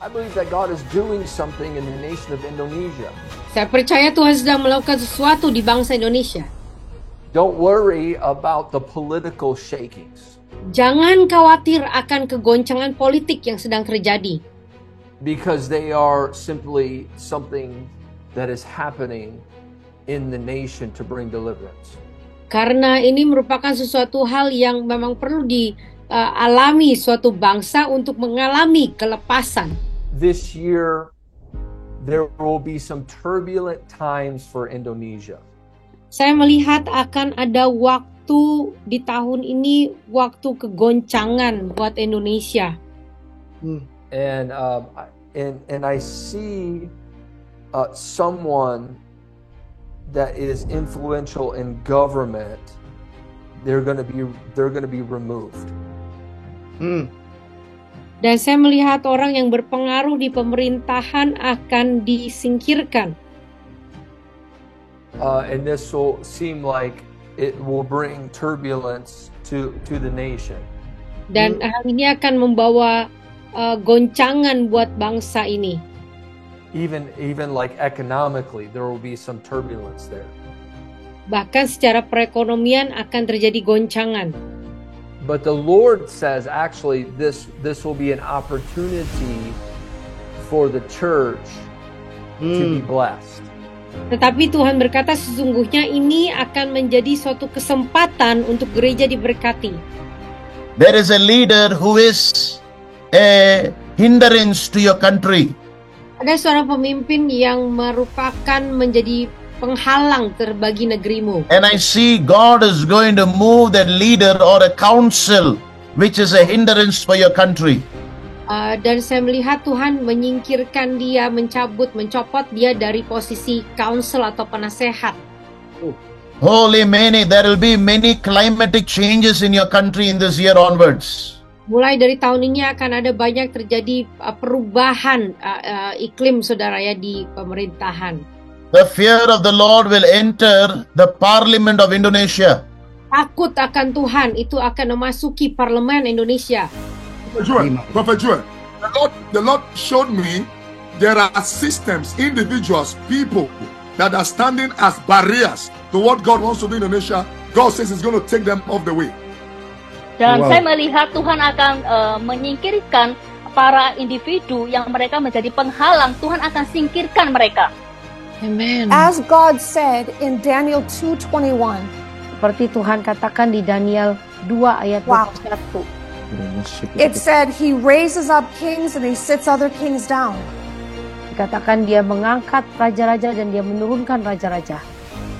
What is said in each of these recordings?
I believe that God is doing something in the nation of Indonesia. Saya percaya Tuhan sedang melakukan sesuatu di bangsa Indonesia. Don't worry about the political shakings. Jangan khawatir akan kegoncangan politik yang sedang terjadi. Because they are simply something that is happening in the nation to bring deliverance. Karena ini merupakan sesuatu hal yang memang perlu dialami suatu bangsa untuk mengalami kelepasan. This year, there will be some turbulent times for Indonesia. Saya melihat akan ada waktu di tahun ini, waktu kegoncangan buat Indonesia. And I see someone that is influential in government. They're going to be removed. Dan saya melihat orang yang berpengaruh di pemerintahan akan disingkirkan. And this will seem like it will bring turbulence to the nation. Dan hal ini akan membawa goncangan buat bangsa ini. Even like economically, there will be some turbulence there. Bahkan secara perekonomian akan terjadi goncangan. But the Lord says, actually, this will be an opportunity for the church to be blessed. Tetapi Tuhan berkata sesungguhnya ini akan menjadi suatu kesempatan untuk gereja diberkati. There is a leader who is a hindrance to your country. Ada seorang pemimpin yang merupakan menjadi penghalang terbagi negerimu. And I see God is going to move that leader or a council which is a hindrance for your country. Dan saya melihat Tuhan menyingkirkan dia, mencopot dia dari posisi council atau penasehat. There will be many climatic changes in your country in this year onwards. Mulai dari tahun ini akan ada banyak terjadi perubahan iklim saudara ya di pemerintahan. The fear of the Lord will enter the parliament of Indonesia. Takut akan Tuhan itu akan memasuki parlemen Indonesia. Prophet Joel, the Lord showed me there are systems, individuals, people that are standing as barriers to what God wants to do in Indonesia. God says He's going to take them off the way. Dan saya melihat Tuhan akan menyingkirkan para individu yang mereka menjadi penghalang. Tuhan akan singkirkan mereka. Amen. As God said in Daniel 2:21. Seperti Tuhan katakan di Daniel 2 ayat 21. It said He raises up kings and He sits other kings down. Dikatakan dia mengangkat raja-raja dan dia menurunkan raja-raja.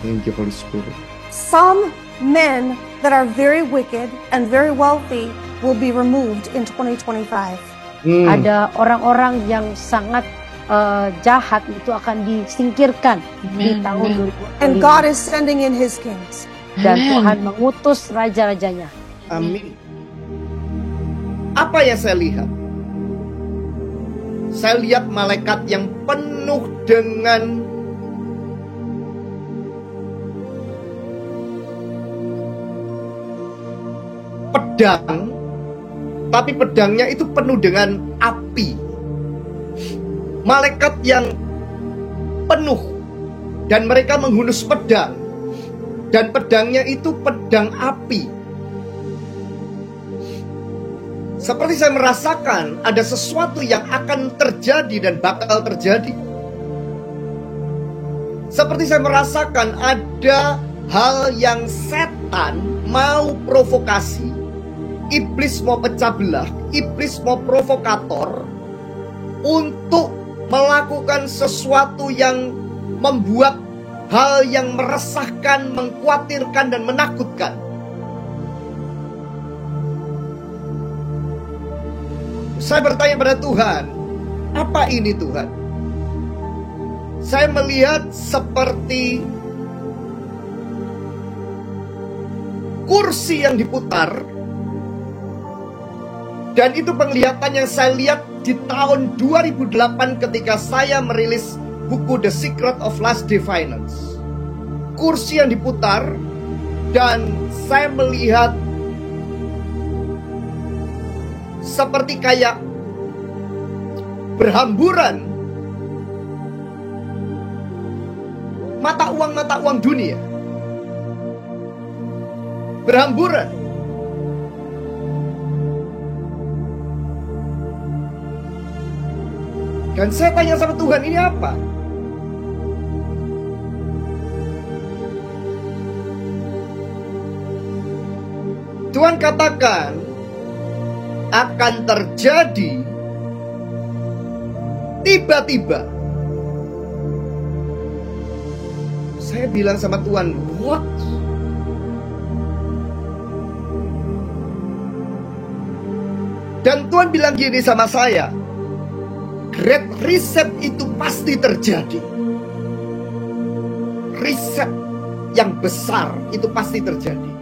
Thank you, Holy Spirit. Some men that are very wicked and very wealthy will be removed in 2025. Ada orang-orang yang sangat jahat itu akan disingkirkan di tahun 2025. And God is sending in His kings. Dan Tuhan mengutus raja-rajanya. Amin. Apa yang saya lihat? Saya lihat malaikat yang penuh dengan pedang, tapi pedangnya itu penuh dengan api. Malaikat yang penuh dan mereka menghunus pedang, dan pedangnya itu pedang api. Seperti saya merasakan ada sesuatu yang akan terjadi dan bakal terjadi. Seperti saya merasakan ada hal yang setan mau provokasi. Iblis mau pecah belah, iblis mau provokator untuk melakukan sesuatu yang membuat hal yang meresahkan, mengkhawatirkan, dan menakutkan. Saya bertanya pada Tuhan, apa ini Tuhan? Saya melihat seperti kursi yang diputar. Dan itu penglihatan yang saya lihat di tahun 2008 ketika saya merilis buku The Secret of Last Day Finance. Kursi yang diputar dan saya melihat seperti kayak berhamburan mata uang dunia. Berhamburan. Dan saya tanya sama Tuhan, ini apa? Tuhan katakan akan terjadi tiba-tiba. Saya bilang sama Tuhan, what? Dan Tuhan bilang gini sama saya, Great Reset itu pasti terjadi. Reset yang besar itu pasti terjadi.